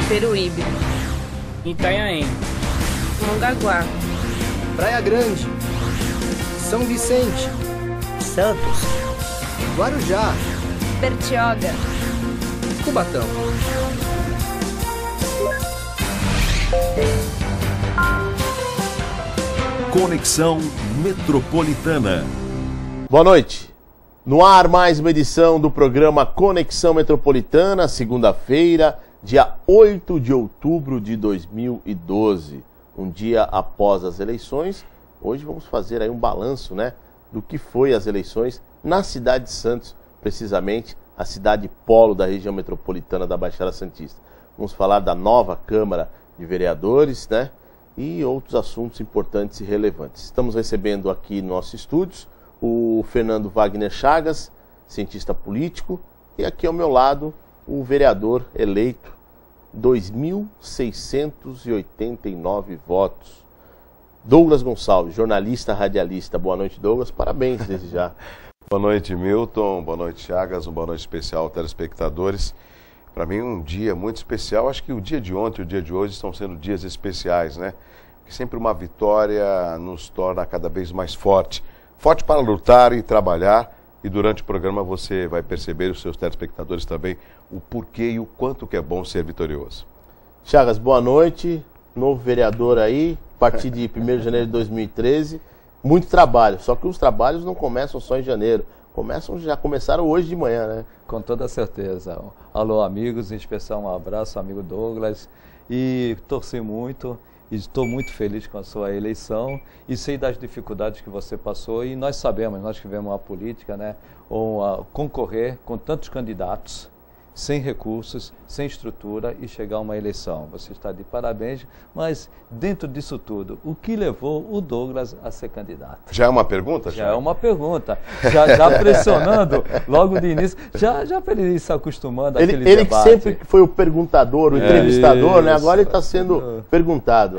Peruíbe, Itanhaém, Mongaguá, Praia Grande, São Vicente, Santos, Guarujá, Bertioga, Cubatão. Conexão Metropolitana. Boa noite. No ar, mais uma edição do programa Conexão Metropolitana, segunda-feira, dia 8 de outubro de 2012. Um dia após as eleições. Hoje vamos fazer aí um balanço, do que foi as eleições na cidade de Santos, precisamente a cidade polo da região metropolitana da Baixada Santista. Vamos falar da nova Câmara de Vereadores, e outros assuntos importantes e relevantes. Estamos recebendo aqui nos nossos estúdios o Fernando Wagner Chagas, cientista político, e aqui ao meu lado o vereador eleito, 2.689 votos, Douglas Gonçalves, jornalista radialista. Boa noite, Douglas, parabéns desde já. Boa noite, Milton, boa noite, Chagas, uma boa noite especial, telespectadores. Para mim um dia muito especial, acho que o dia de ontem e o dia de hoje estão sendo dias especiais, Porque sempre uma vitória nos torna cada vez mais forte para lutar e trabalhar, e durante o programa você vai perceber, os seus telespectadores também, o porquê e o quanto que é bom ser vitorioso. Chagas, boa noite, novo vereador aí, a partir de 1º de janeiro de 2013, muito trabalho, só que os trabalhos não começam só em janeiro, já começaram hoje de manhã, Com toda certeza. Alô, amigos, em especial um abraço, amigo Douglas, e torci muito. E estou muito feliz com a sua eleição e sei das dificuldades que você passou, e nós sabemos, nós que vivemos a política, concorrer com tantos candidatos, sem recursos, sem estrutura, e chegar a uma eleição. Você está de parabéns, mas dentro disso tudo, o que levou o Douglas a ser candidato? Já é uma pergunta? Já é uma pergunta. Já pressionando logo de início, já para ele ir se acostumando àquele debate. Ele que sempre foi o perguntador, o entrevistador, agora ele está sendo perguntado,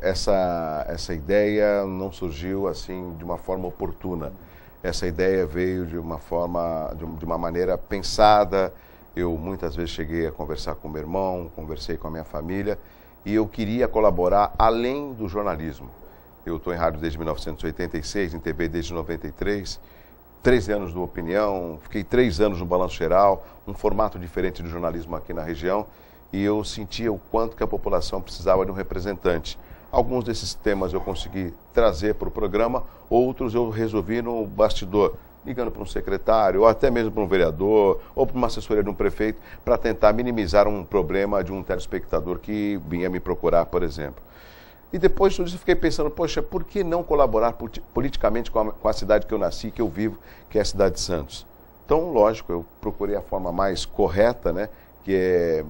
Essa ideia não surgiu assim de uma forma oportuna. Essa ideia veio de uma maneira pensada. Eu muitas vezes cheguei a conversar com meu irmão, conversei com a minha família, e eu queria colaborar além do jornalismo. Eu estou em rádio desde 1986, em TV desde 93, 13 anos do Opinião, fiquei 3 anos no Balanço Geral, um formato diferente do jornalismo aqui na região, e eu sentia o quanto que a população precisava de um representante. Alguns desses temas eu consegui trazer para o programa, outros eu resolvi no bastidor, ligando para um secretário, ou até mesmo para um vereador, ou para uma assessoria de um prefeito, para tentar minimizar um problema de um telespectador que vinha me procurar, por exemplo. E depois disso eu fiquei pensando, poxa, por que não colaborar politicamente com a cidade que eu nasci, que eu vivo, que é a cidade de Santos? Então, lógico, eu procurei a forma mais correta, que é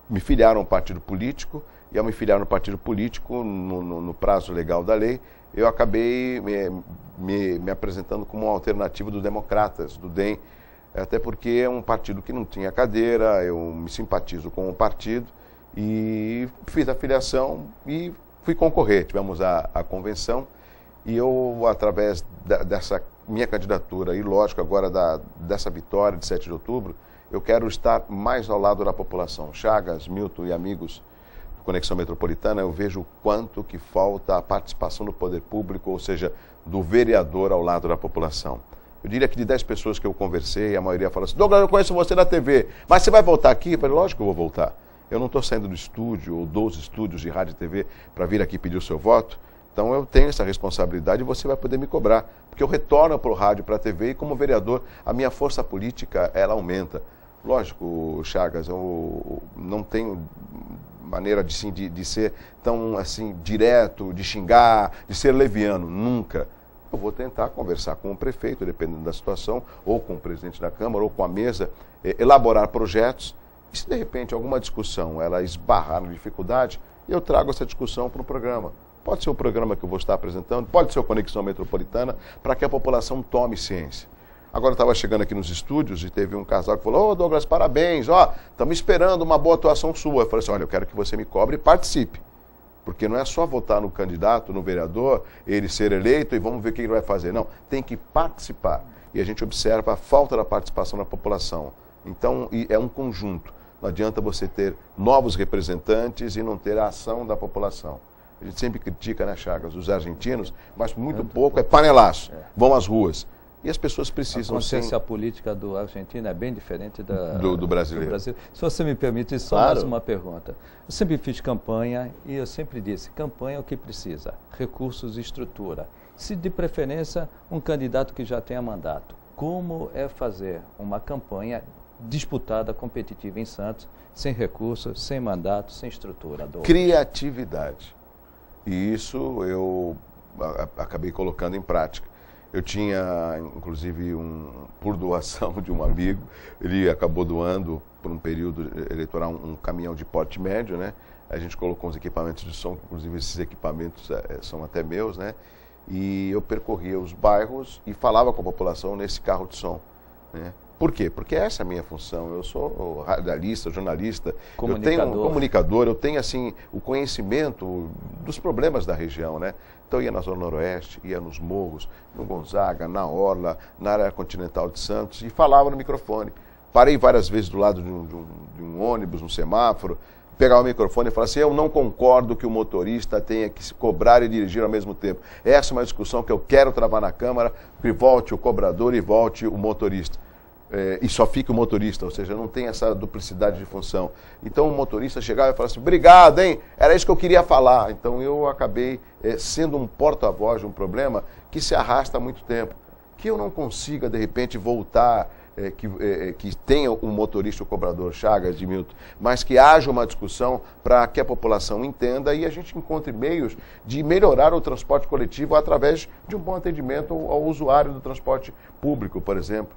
me filiar a um partido político, e ao me filiar no partido político, no prazo legal da lei, eu acabei me apresentando como uma alternativa dos democratas, do DEM, até porque é um partido que não tinha cadeira, eu me simpatizo com o partido, e fiz a filiação e fui concorrer. Tivemos a convenção, e eu, através dessa minha candidatura, e lógico, agora dessa vitória de 7 de outubro, eu quero estar mais ao lado da população. Chagas, Milton e amigos, Conexão Metropolitana, eu vejo o quanto que falta a participação do poder público, ou seja, do vereador ao lado da população. Eu diria que de 10 pessoas que eu conversei, a maioria fala assim, Douglas, eu conheço você na TV, mas você vai voltar aqui? Eu falei, lógico que eu vou voltar. Eu não estou saindo do estúdio, ou dos estúdios de rádio e TV, para vir aqui pedir o seu voto. Então eu tenho essa responsabilidade e você vai poder me cobrar, porque eu retorno para o rádio, para a TV, e como vereador, a minha força política, ela aumenta. Lógico, Chagas, eu não tenho maneira de ser tão assim direto, de xingar, de ser leviano, nunca. Eu vou tentar conversar com o prefeito, dependendo da situação, ou com o presidente da Câmara, ou com a mesa, elaborar projetos, e se de repente alguma discussão ela esbarrar na dificuldade, eu trago essa discussão para o programa. Pode ser o programa que eu vou estar apresentando, pode ser o Conexão Metropolitana, para que a população tome ciência. Agora eu estava chegando aqui nos estúdios e teve um casal que falou, Douglas, parabéns, estamos esperando uma boa atuação sua. Eu falei assim, olha, eu quero que você me cobre e participe. Porque não é só votar no candidato, no vereador, ele ser eleito e vamos ver o que ele vai fazer. Não, tem que participar. E a gente observa a falta da participação da população. Então, é um conjunto. Não adianta você ter novos representantes e não ter a ação da população. A gente sempre critica, né, Chagas, os argentinos, mas muito pouco é panelaço, vão às ruas. E as pessoas precisam, A consciência sim, política do argentino é bem diferente do brasileiro. Se você me permite, só Claro. mais uma pergunta. Eu sempre fiz campanha e eu sempre disse, campanha é o que precisa, recursos e estrutura. Se de preferência, um candidato que já tenha mandato. Como é fazer uma campanha disputada, competitiva em Santos, sem recursos, sem mandato, sem estrutura? Criatividade. E isso eu acabei colocando em prática. Eu tinha, inclusive, por doação de um amigo, ele acabou doando, por um período eleitoral, um caminhão de porte médio, né? A gente colocou uns equipamentos de som, inclusive esses equipamentos são até meus, né? E eu percorria os bairros e falava com a população nesse carro de som, né? Por quê? Porque essa é a minha função. Eu sou radialista, jornalista, eu tenho um comunicador, eu tenho assim o conhecimento dos problemas da região, né? Então eu ia na Zona Noroeste, ia nos morros, no Gonzaga, na Orla, na área continental de Santos e falava no microfone. Parei várias vezes do lado de um ônibus, um semáforo, pegava o microfone e falava assim, eu não concordo que o motorista tenha que se cobrar e dirigir ao mesmo tempo. Essa é uma discussão que eu quero travar na Câmara, que volte o cobrador e volte o motorista. E só fica o motorista, ou seja, não tem essa duplicidade de função. Então o motorista chegava e falava assim, obrigado, hein? Era isso que eu queria falar. Então eu acabei sendo um porta-voz de um problema que se arrasta há muito tempo. Que eu não consiga, de repente, voltar, que tenha o motorista, o cobrador, Chagas, de Milton, mas que haja uma discussão para que a população entenda e a gente encontre meios de melhorar o transporte coletivo através de um bom atendimento ao usuário do transporte público, por exemplo.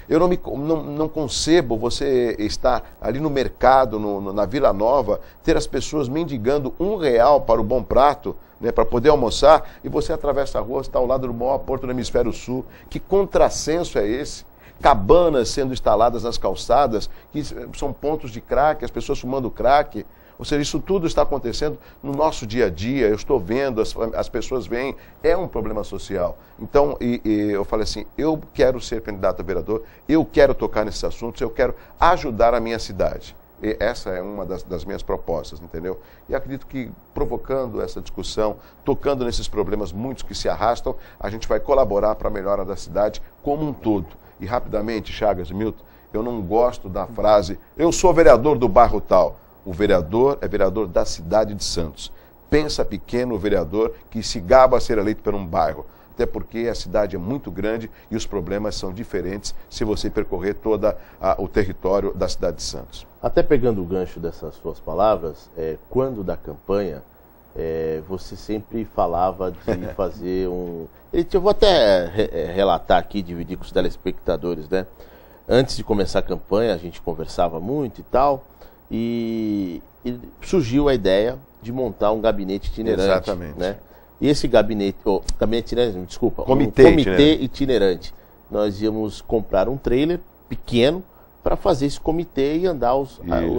Eu não concebo você estar ali no mercado, na Vila Nova, ter as pessoas mendigando R$1 para o bom prato, né, para poder almoçar, e você atravessa a rua, está ao lado do maior porto do hemisfério sul. Que contrassenso é esse? Cabanas sendo instaladas nas calçadas, que são pontos de crack, as pessoas fumando crack. Ou seja, isso tudo está acontecendo no nosso dia a dia, eu estou vendo, as pessoas veem, é um problema social. Então, eu falei assim, eu quero ser candidato a vereador, eu quero tocar nesses assuntos, eu quero ajudar a minha cidade. E essa é uma das minhas propostas, entendeu? E acredito que provocando essa discussão, tocando nesses problemas muitos que se arrastam, a gente vai colaborar para a melhora da cidade como um todo. E rapidamente, Chagas e Milton, eu não gosto da frase, eu sou vereador do bairro tal. O vereador é vereador da cidade de Santos. Pensa pequeno o vereador que se gaba a ser eleito por um bairro. Até porque a cidade é muito grande e os problemas são diferentes se você percorrer todo o território da cidade de Santos. Até pegando o gancho dessas suas palavras, quando da campanha, você sempre falava de fazer um... Eu vou até relatar aqui, dividir com os telespectadores, né? Antes de começar a campanha, a gente conversava muito e tal... E surgiu a ideia de montar um gabinete itinerante. Exatamente. Né? E esse gabinete itinerante, desculpa, comitê itinerante. Nós íamos comprar um trailer pequeno para fazer esse comitê e andar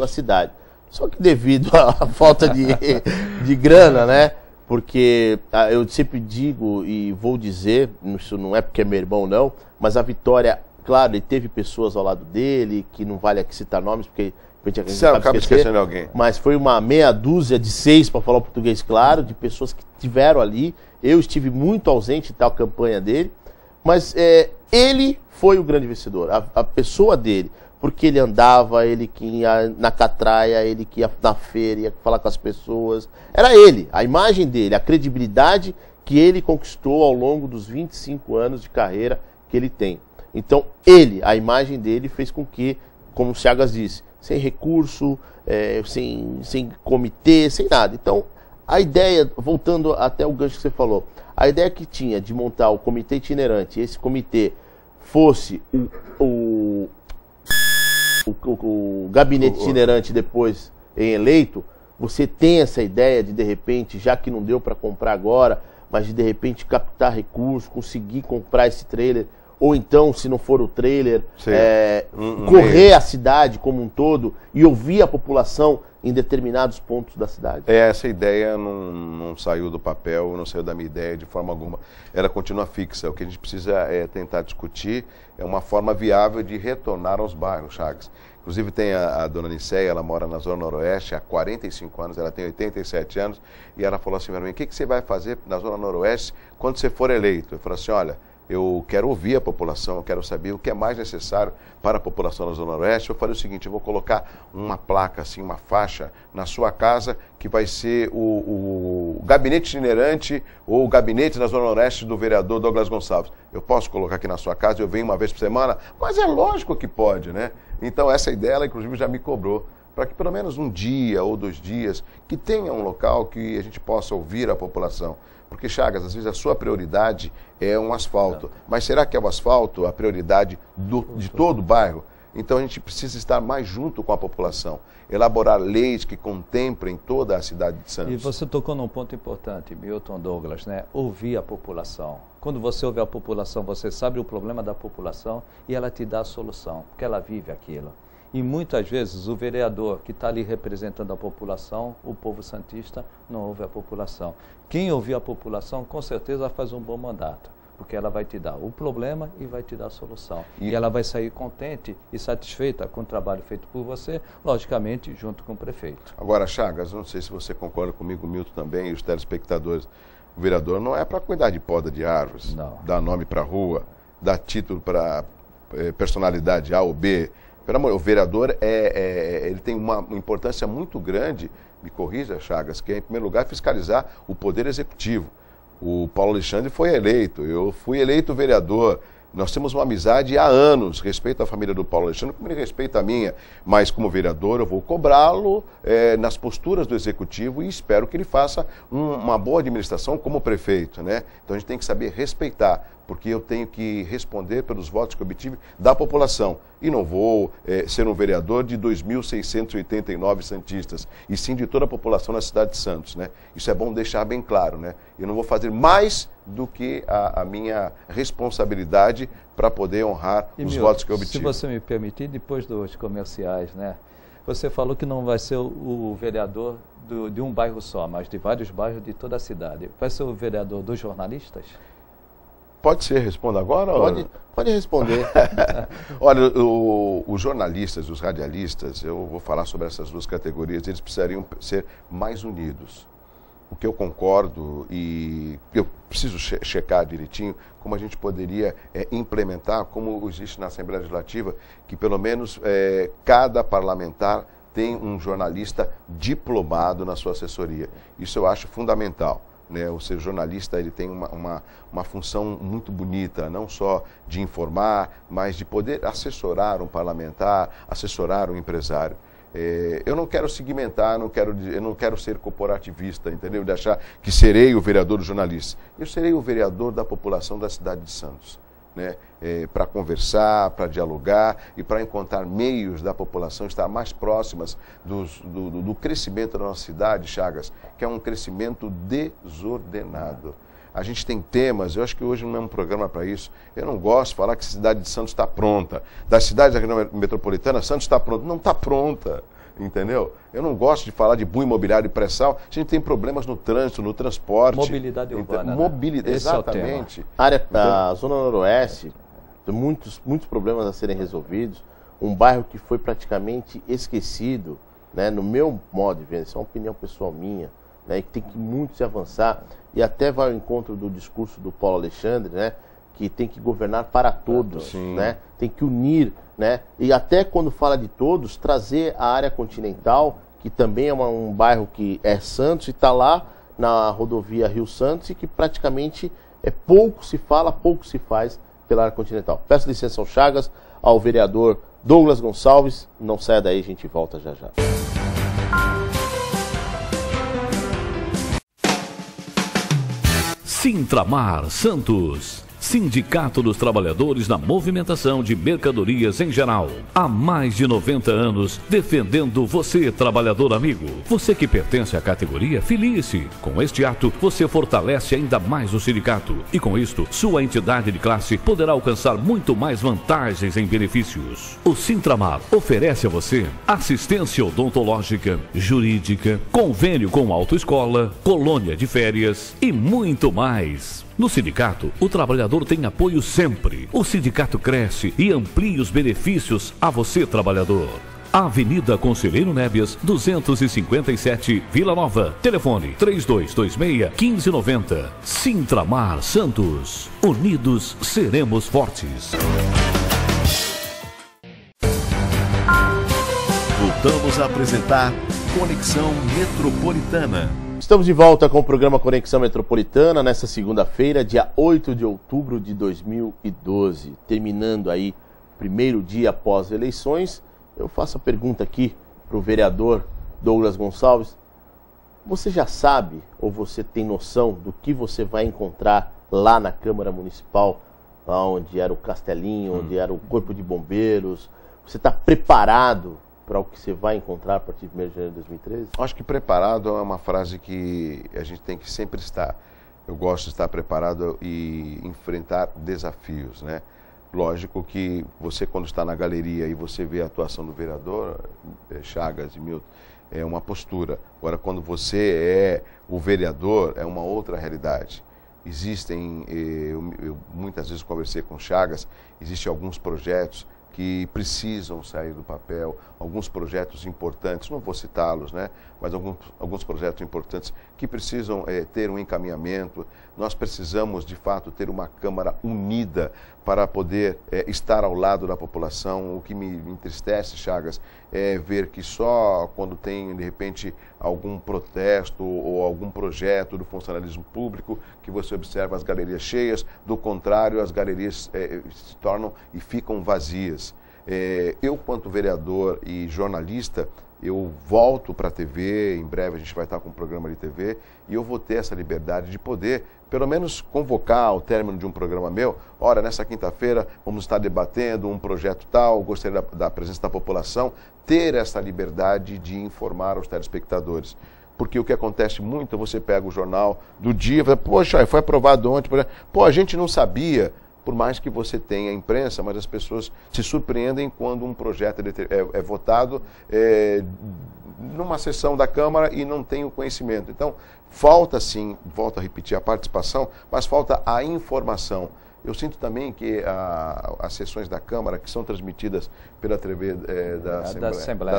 a cidade. Só que devido à falta de grana, né? Porque eu sempre digo e vou dizer, isso não é porque é meu irmão não, mas a Vitória, claro, ele teve pessoas ao lado dele, que não vale aqui citar nomes, porque acaba esquecendo alguém. Mas foi uma meia dúzia de 6, para falar o português claro, de pessoas que estiveram ali. Eu estive muito ausente em tal campanha dele, mas ele foi o grande vencedor, a pessoa dele, porque ele andava, ele que ia na catraia, ele que ia na feira, ia falar com as pessoas. Era ele, a imagem dele, a credibilidade que ele conquistou ao longo dos 25 anos de carreira que ele tem. Então, a imagem dele fez com que, como o Chagas disse, sem recurso, sem comitê, sem nada. Então, a ideia, voltando até o gancho que você falou, a ideia que tinha de montar o comitê itinerante, esse comitê fosse o gabinete itinerante depois em eleito, você tem essa ideia de repente, já que não deu para comprar agora, mas de repente captar recursos, conseguir comprar esse trailer, ou então, se não for o trailer, correr a cidade como um todo e ouvir a população em determinados pontos da cidade? Essa ideia não saiu do papel, não saiu da minha ideia de forma alguma. Ela continua fixa. O que a gente precisa tentar discutir é uma forma viável de retornar aos bairros, Chagas. Inclusive tem a dona Niceia, ela mora na Zona Noroeste há 45 anos, ela tem 87 anos, e ela falou assim para mim, o que você vai fazer na Zona Noroeste quando você for eleito? Eu falei assim, olha, eu quero ouvir a população, eu quero saber o que é mais necessário para a população da Zona Oeste. Eu falei o seguinte, eu vou colocar uma placa, assim, uma faixa na sua casa, que vai ser o gabinete itinerante ou o gabinete da Zona Oeste do vereador Douglas Gonçalves. Eu posso colocar aqui na sua casa, eu venho uma vez por semana? Mas é lógico que pode, né? Então essa ideia, ela inclusive já me cobrou, para que pelo menos um dia ou 2 dias, que tenha um local que a gente possa ouvir a população. Porque, Chagas, às vezes a sua prioridade é um asfalto. Mas será que é o asfalto a prioridade de todo o bairro? Então a gente precisa estar mais junto com a população. Elaborar leis que contemplem toda a cidade de Santos. E você tocou num ponto importante, Milton, Douglas, né? Ouvir a população. Quando você ouve a população, você sabe o problema da população e ela te dá a solução, porque ela vive aquilo. E muitas vezes o vereador que está ali representando a população, o povo santista, não ouve a população. Quem ouvir a população, com certeza faz um bom mandato, porque ela vai te dar o problema e vai te dar a solução. E ela vai sair contente e satisfeita com o trabalho feito por você, logicamente, junto com o prefeito. Agora, Chagas, não sei se você concorda comigo, Milton também, e os telespectadores. O vereador não é para cuidar de poda de árvores, não. Dar nome para a rua, dar título para personalidade A ou B. Pelo amor, o vereador ele tem uma importância muito grande, me corrija, Chagas, que é, em primeiro lugar, fiscalizar o poder executivo. O Paulo Alexandre foi eleito, eu fui eleito vereador. Nós temos uma amizade há anos, respeito à família do Paulo Alexandre, como ele respeita a minha, mas como vereador eu vou cobrá-lo nas posturas do Executivo e espero que ele faça uma boa administração como prefeito, né? Então a gente tem que saber respeitar, porque eu tenho que responder pelos votos que eu obtive da população. E não vou ser um vereador de 2.689 santistas, e sim de toda a população na cidade de Santos, né? Isso é bom deixar bem claro, né? Eu não vou fazer mais do que a minha responsabilidade para poder honrar os votos que eu obtive. Se você me permitir, depois dos comerciais, né? Você falou que não vai ser o vereador de um bairro só, mas de vários bairros de toda a cidade. Vai ser o vereador dos jornalistas? Pode ser, responda agora? Pode responder. Olha, os jornalistas, os radialistas, eu vou falar sobre essas 2 categorias, eles precisariam ser mais unidos. O que eu concordo e eu preciso checar direitinho como a gente poderia implementar, como existe na Assembleia Legislativa, que pelo menos cada parlamentar tem um jornalista diplomado na sua assessoria. Isso eu acho fundamental. Né? O ser jornalista, ele tem uma função muito bonita, não só de informar, mas de poder assessorar um parlamentar, assessorar um empresário. Eu não quero segmentar, eu não quero ser corporativista, entendeu? De achar que serei o vereador dos jornalistas. Eu serei o vereador da população da cidade de Santos, né? Para conversar, para dialogar e para encontrar meios da população estar mais próximas do crescimento da nossa cidade, Chagas, que é um crescimento desordenado. A gente tem temas, eu acho que hoje não é um programa para isso. Eu não gosto de falar que a cidade de Santos está pronta. Das cidades da região metropolitana, Santos está pronta. Não está pronta, entendeu? Eu não gosto de falar de boom imobiliário e pré-sal. A gente tem problemas no trânsito, no transporte. Mobilidade urbana. Mobilidade, exatamente. A Zona Noroeste tem muitos problemas a serem resolvidos. Um bairro que foi praticamente esquecido, né, no meu modo de ver, isso é uma opinião pessoal minha, né, e que tem que muito se avançar, e até vai ao encontro do discurso do Paulo Alexandre, né, que tem que governar para todos, né, tem que unir, né, e até quando fala de todos, trazer a área continental, que também é um bairro que é Santos e está lá na rodovia Rio Santos e que praticamente pouco se fala, pouco se faz pela área continental. Peço licença ao Chagas, ao vereador Douglas Gonçalves, não saia daí, a gente volta já já. Sintramar Santos, Sindicato dos Trabalhadores na movimentação de mercadorias em geral. Há mais de 90 anos, defendendo você, trabalhador amigo. Você que pertence à categoria, filie-se. Com este ato, você fortalece ainda mais o sindicato. E com isto, sua entidade de classe poderá alcançar muito mais vantagens em benefícios. O Sintramar oferece a você assistência odontológica, jurídica, convênio com autoescola, colônia de férias e muito mais. No sindicato, o trabalhador tem apoio sempre. O sindicato cresce e amplia os benefícios a você, trabalhador. Avenida Conselheiro Nébias, 257, Vila Nova. Telefone 3226-1590. Sintramar Santos. Unidos seremos fortes. Voltamos a apresentar Conexão Metropolitana. Estamos de volta com o programa Conexão Metropolitana nessa segunda-feira, dia 8 de outubro de 2012. Terminando aí o primeiro dia após eleições, eu faço a pergunta aqui para o vereador Douglas Gonçalves. Você já sabe ou você tem noção do que você vai encontrar lá na Câmara Municipal, lá onde era o Castelinho, onde era o Corpo de Bombeiros? Você está preparado para o que você vai encontrar a partir de 1º de janeiro de 2013? Acho que preparado é uma frase que a gente tem que sempre estar. Eu gosto de estar preparado e enfrentar desafios, né? Lógico que você, quando está na galeria e você vê a atuação do vereador Chagas e Milton, é uma postura. Agora, quando você é o vereador, é uma outra realidade. Existem, eu muitas vezes conversei com Chagas, existem alguns projetos que precisam sair do papel, alguns projetos importantes, não vou citá-los, né? Mas alguns projetos importantes que precisam ter um encaminhamento. Nós precisamos, de fato, ter uma Câmara unida para poder estar ao lado da população. O que me entristece, Chagas, é ver que só quando tem, de repente, algum protesto ou algum projeto do funcionalismo público que você observa as galerias cheias. Do contrário, as galerias se tornam e ficam vazias. Eu, quanto vereador e jornalista, eu volto para a TV, em breve a gente vai estar com um programa de TV, e eu vou ter essa liberdade de poder, pelo menos, convocar ao término de um programa meu. Ora, nessa quinta-feira vamos estar debatendo um projeto tal, gostaria da presença da população, ter essa liberdade de informar os telespectadores. Porque o que acontece muito, você pega o jornal do dia e fala, poxa, foi aprovado ontem, pô, a gente não sabia. Por mais que você tenha imprensa, mas as pessoas se surpreendem quando um projeto é votado numa sessão da Câmara e não tem o conhecimento. Então, falta sim, volto a repetir, a participação, mas falta a informação. Eu sinto também que as sessões da Câmara, que são transmitidas pela TV da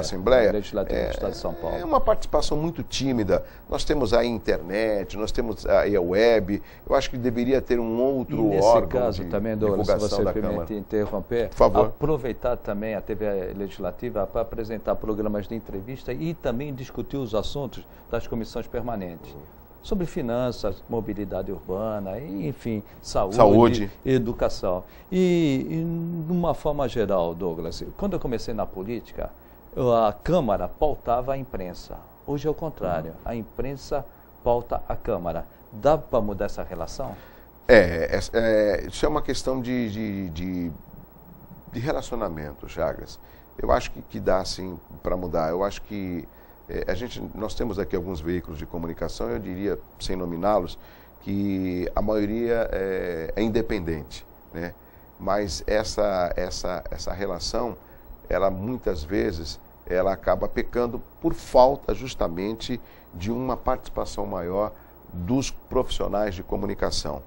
Assembleia Legislativa do Estado de São Paulo, é uma participação muito tímida. Nós temos a internet, nós temos a web. Eu acho que deveria ter um outro órgão caso, de também, Douglas, se você da permite Câmara. Interromper, Por favor. Aproveitar também a TV Legislativa para apresentar programas de entrevista e também discutir os assuntos das comissões permanentes. Sobre finanças, mobilidade urbana, enfim, saúde. Educação. E, de uma forma geral, Douglas, quando eu comecei na política, a Câmara pautava a imprensa. Hoje é o contrário, a imprensa pauta a Câmara. Dá para mudar essa relação? Isso é uma questão de relacionamento, Chagas. Eu acho que dá, sim, para mudar. Eu acho que nós temos aqui alguns veículos de comunicação, eu diria, sem nominá-los, que a maioria é independente, né? Mas essa relação, ela muitas vezes, ela acaba pecando por falta justamente de uma participação maior dos profissionais de comunicação.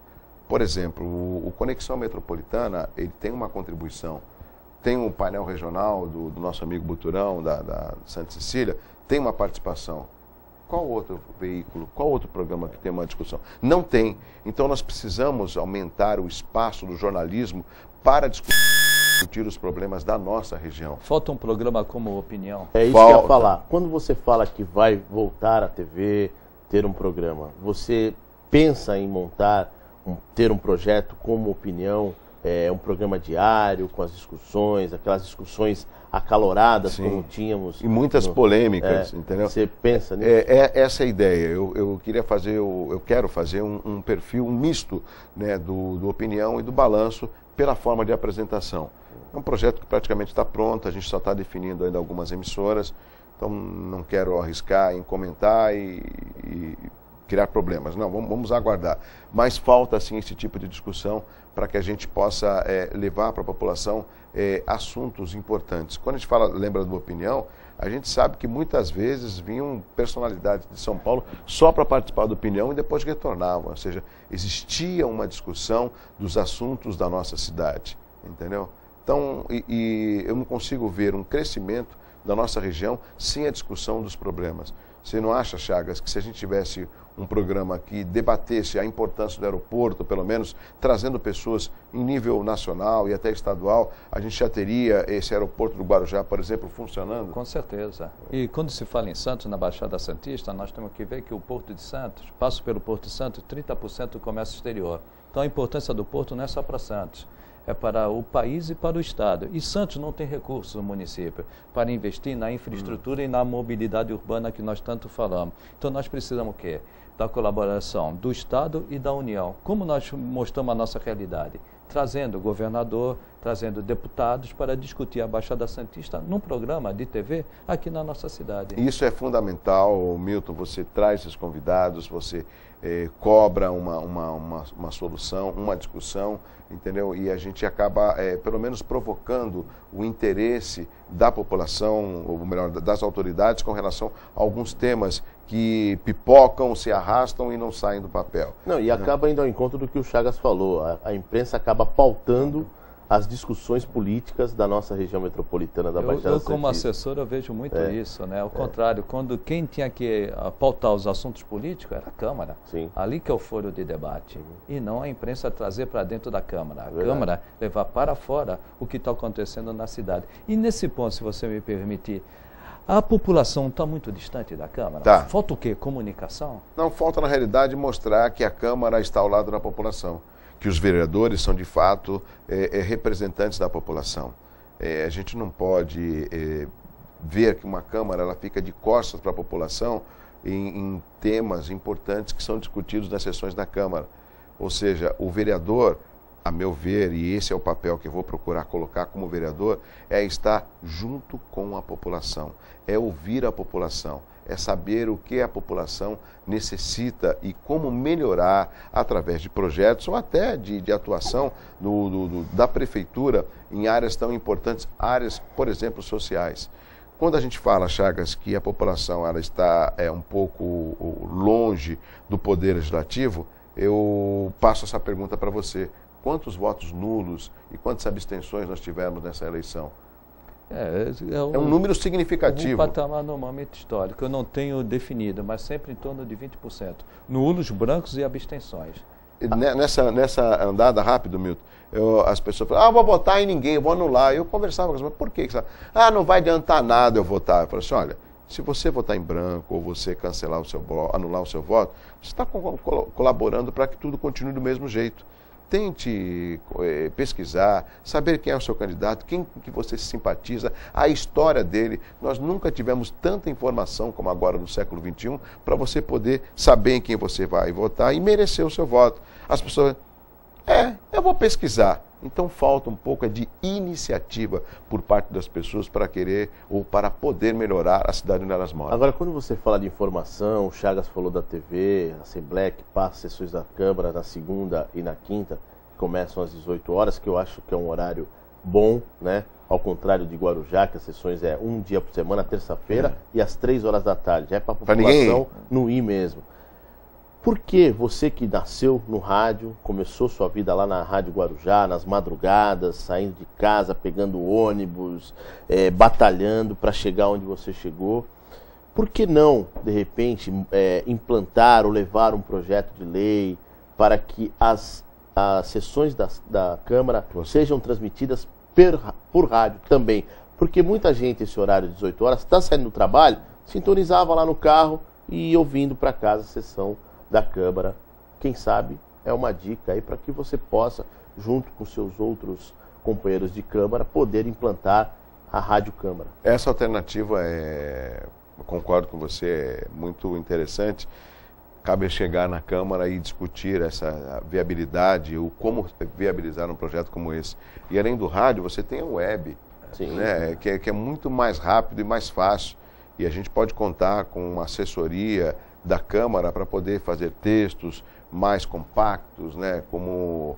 Por exemplo, o Conexão Metropolitana, ele tem uma contribuição. Tem um painel regional do nosso amigo Buturão, da Santa Cecília, tem uma participação. Qual outro veículo, qual outro programa que tem uma discussão? Não tem. Então nós precisamos aumentar o espaço do jornalismo para discutir os problemas da nossa região. Falta um programa como Opinião. É isso que eu ia falar. Quando você fala que vai voltar à TV, ter um programa, você pensa em ter um projeto como Opinião, um programa diário, com as discussões, aquelas discussões acaloradas, sim, como tínhamos. E muitas polêmicas, entendeu? Você pensa nisso? Essa é a ideia. Eu quero fazer um perfil misto, né, do Opinião e do Balanço pela forma de apresentação. É um projeto que praticamente está pronto, a gente só está definindo ainda algumas emissoras, então não quero arriscar em comentar e criar problemas. Não, vamos aguardar. Mas falta, sim, esse tipo de discussão para que a gente possa levar para a população assuntos importantes. Quando a gente lembra do Opinião, a gente sabe que muitas vezes vinham personalidades de São Paulo só para participar da Opinião e depois retornavam. Ou seja, existia uma discussão dos assuntos da nossa cidade, entendeu? Então, eu não consigo ver um crescimento da nossa região, sem a discussão dos problemas. Você não acha, Chagas, que se a gente tivesse um programa que debatesse a importância do aeroporto, pelo menos trazendo pessoas em nível nacional e até estadual, a gente já teria esse aeroporto do Guarujá, por exemplo, funcionando? Com certeza. E quando se fala em Santos, na Baixada Santista, nós temos que ver que o Porto de Santos, passo pelo Porto de Santos, 30% do comércio exterior. Então a importância do Porto não é só para Santos, é para o país e para o Estado. E Santos não tem recursos no município para investir na infraestrutura e na mobilidade urbana que nós tanto falamos. Então nós precisamos o quê? Da colaboração do Estado e da União. Como nós mostramos a nossa realidade? Trazendo o governador, trazendo deputados para discutir a Baixada Santista num programa de TV aqui na nossa cidade. Isso é fundamental, Milton, você traz esses convidados, você cobra uma solução, uma discussão, entendeu? E a gente acaba, pelo menos, provocando o interesse da população, ou melhor, das autoridades com relação a alguns temas que pipocam, se arrastam e não saem do papel. Não, e acaba indo ao encontro do que o Chagas falou. A imprensa acaba pautando as discussões políticas da nossa região metropolitana da Baixada Santista. Eu como assessor, eu vejo muito isso, né? Ao contrário, quando quem tinha que pautar os assuntos políticos era a Câmara. Sim. Ali que é o foro de debate. E não a imprensa trazer para dentro da Câmara. A Câmara levar para fora o que está acontecendo na cidade. E nesse ponto, se você me permitir, a população está muito distante da Câmara? Tá. Falta o quê? Comunicação? Não, falta na realidade mostrar que a Câmara está ao lado da população, que os vereadores são de fato representantes da população. A gente não pode ver que uma Câmara ela fica de costas para a população em temas importantes que são discutidos nas sessões da Câmara. Ou seja, o vereador, a meu ver, e esse é o papel que eu vou procurar colocar como vereador, é estar junto com a população, é ouvir a população, é saber o que a população necessita e como melhorar através de projetos ou até de atuação da prefeitura em áreas tão importantes, áreas, por exemplo, sociais. Quando a gente fala, Chagas, que a população ela está um pouco longe do poder legislativo, eu passo essa pergunta para você. Quantos votos nulos e quantas abstenções nós tivemos nessa eleição? É um número significativo. Um patamar normalmente histórico, eu não tenho definido, mas sempre em torno de 20%. Nulos, brancos e abstenções. Nessa andada rápido, Milton, as pessoas falam, vou votar em ninguém, eu vou anular. Eu conversava com elas, mas por que? Não vai adiantar nada eu votar. Eu falei assim, olha, se você votar em branco ou você cancelar anular o seu voto, você está colaborando para que tudo continue do mesmo jeito. Tente pesquisar, saber quem é o seu candidato, quem que você se simpatiza, a história dele. Nós nunca tivemos tanta informação como agora no século XXI para você poder saber em quem você vai votar e merecer o seu voto. As pessoas, eu vou pesquisar. Então falta um pouco de iniciativa por parte das pessoas para querer ou para poder melhorar a cidade onde elas moram. Agora, quando você fala de informação, o Chagas falou da TV, a Assembleia que passa sessões da Câmara na segunda e na quinta, que começam às 18 horas, que eu acho que é um horário bom, né? Ao contrário de Guarujá, que as sessões é um dia por semana, terça-feira, e às 3 horas da tarde. É para a população não ir mesmo. Por que você que nasceu no rádio, começou sua vida lá na Rádio Guarujá, nas madrugadas, saindo de casa, pegando ônibus, batalhando para chegar onde você chegou, por que não, de repente, implantar ou levar um projeto de lei para que as sessões da Câmara sejam transmitidas por rádio também? Porque muita gente, esse horário de 18 horas, está saindo do trabalho, sintonizava lá no carro e ia ouvindo para casa a sessão da Câmara. Quem sabe é uma dica aí para que você possa, junto com seus outros companheiros de Câmara, poder implantar a Rádio Câmara. Essa alternativa eu concordo com você, é muito interessante. Cabe chegar na Câmara e discutir essa viabilidade, ou como viabilizar um projeto como esse. E além do rádio, você tem a web, né, que é muito mais rápido e mais fácil. E a gente pode contar com uma assessoria da Câmara para poder fazer textos mais compactos, né, como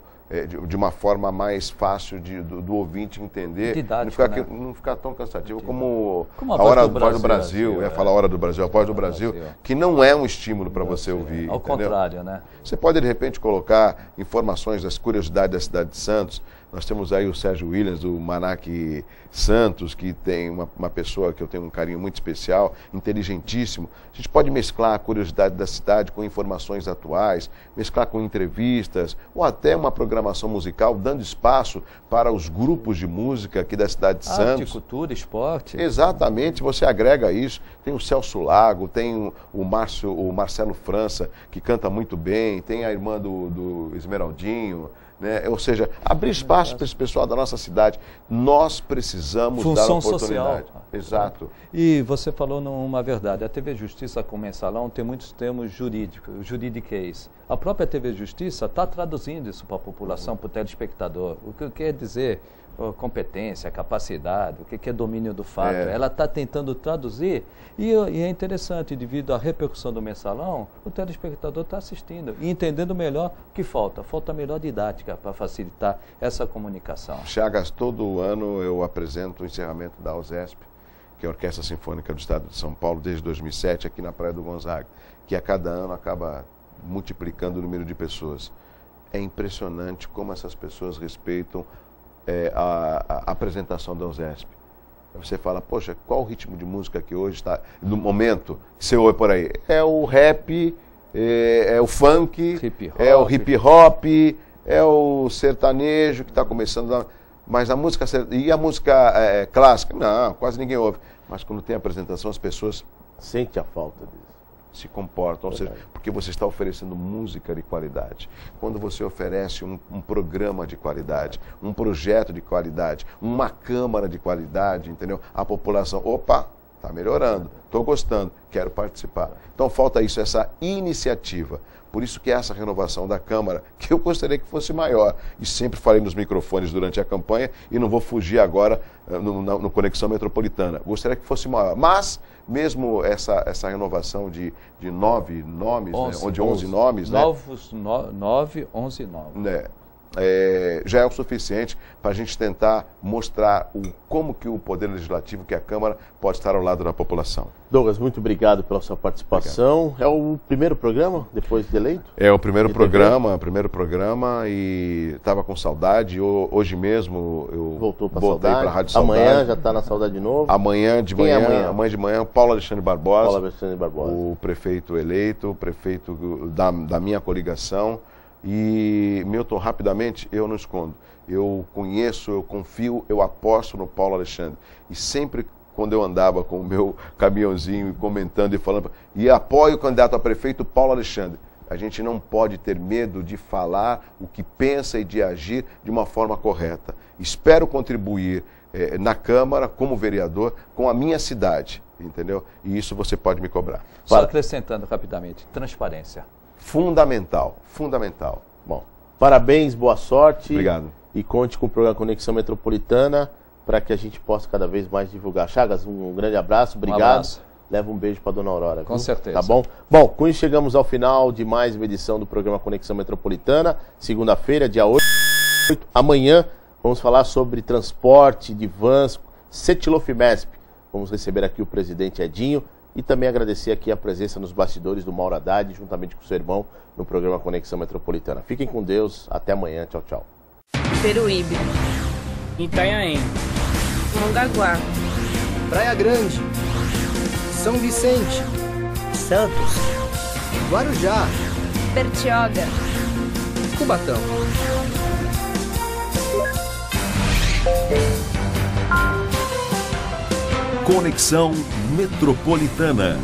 de uma forma mais fácil do ouvinte entender, didático, não ficar tão cansativo como a Voz do Brasil, falar a Hora do Brasil, a Voz do Brasil, que não é um estímulo para você ouvir. Ao contrário, né? Você pode, de repente, colocar informações das curiosidades da cidade de Santos. Nós temos aí o Sérgio Williams, do Manac Santos, que tem uma pessoa que eu tenho um carinho muito especial, inteligentíssimo. A gente pode mesclar a curiosidade da cidade com informações atuais, mesclar com entrevistas, ou até uma programação musical, dando espaço para os grupos de música aqui da cidade de Santos. Arte, cultura, esporte. Exatamente, você agrega isso. Tem o Celso Lago, tem o Marcelo França, que canta muito bem, tem a irmã do Esmeraldinho, né? Ou seja, abrir espaço para esse pessoal da nossa cidade. Nós precisamos dar oportunidade. Social. Exato. E você falou numa verdade, a TV Justiça com Mensalão tem muitos termos jurídicos, juridiquês. A própria TV Justiça está traduzindo isso para a população, para o telespectador. O que quer dizer competência, capacidade, o que é domínio do fato. Ela está tentando traduzir e é interessante, devido à repercussão do Mensalão, o telespectador está assistindo e entendendo melhor o que falta. Falta melhor didática para facilitar essa comunicação. Chagas, todo ano eu apresento o encerramento da USESP, que é a Orquestra Sinfônica do Estado de São Paulo, desde 2007, aqui na Praia do Gonzaga, que a cada ano acaba multiplicando o número de pessoas. É impressionante como essas pessoas respeitam a apresentação da USESP. Você fala, poxa, qual o ritmo de música que hoje está, no momento que você ouve por aí? É o rap, é o funk, é o hip hop, é o sertanejo que está começando, mas a música clássica, não, quase ninguém ouve. Mas quando tem apresentação, as pessoas Sente a falta disso. Se comportam, ou seja, porque você está oferecendo música de qualidade. Quando você oferece um programa de qualidade, um projeto de qualidade, uma câmara de qualidade, entendeu? A população, opa, está melhorando, estou gostando, quero participar. Então falta isso, essa iniciativa. Por isso que essa renovação da Câmara, que eu gostaria que fosse maior, e sempre falei nos microfones durante a campanha, e não vou fugir agora no Conexão Metropolitana, gostaria que fosse maior. Mas, mesmo essa renovação de 9 nomes, 11, né? De 11 nomes... Novos, 9, 11 nomes. Né? Já é o suficiente para a gente tentar mostrar como que o Poder Legislativo, que é a Câmara, pode estar ao lado da população. Douglas, muito obrigado pela sua participação. Obrigado. É o primeiro programa, depois de eleito? É o primeiro programa e estava com saudade. Hoje mesmo eu voltei para a Rádio Saudade. Amanhã já está na Saudade de novo? Amanhã de manhã, Paulo Alexandre Barbosa, o prefeito eleito, o prefeito da minha coligação. E, Milton, rapidamente, eu não escondo. Eu conheço, eu confio, eu aposto no Paulo Alexandre. E sempre, quando eu andava com o meu caminhãozinho comentando e falando, e apoio o candidato a prefeito Paulo Alexandre, a gente não pode ter medo de falar o que pensa e de agir de uma forma correta. Espero contribuir na Câmara, como vereador, com a minha cidade, entendeu? E isso você pode me cobrar. Só acrescentando rapidamente, transparência. Fundamental. Bom, parabéns, boa sorte. Obrigado. E conte com o programa Conexão Metropolitana para que a gente possa cada vez mais divulgar. Chagas, um grande abraço, obrigado. Um abraço. Leva um beijo para dona Aurora. Com certeza. Tá bom? Bom, com isso chegamos ao final de mais uma edição do programa Conexão Metropolitana. Segunda-feira, dia 8. Amanhã vamos falar sobre transporte de vans, Cetilofimesp. Vamos receber aqui o presidente Edinho. E também agradecer aqui a presença nos bastidores do Mauro Haddad, juntamente com seu irmão, no programa Conexão Metropolitana. Fiquem com Deus, até amanhã, tchau, tchau. Peruíbe, Itanhaém, Mongaguá, Praia Grande, São Vicente, Santos, Guarujá, Bertioga, Cubatão. Conexão Metropolitana.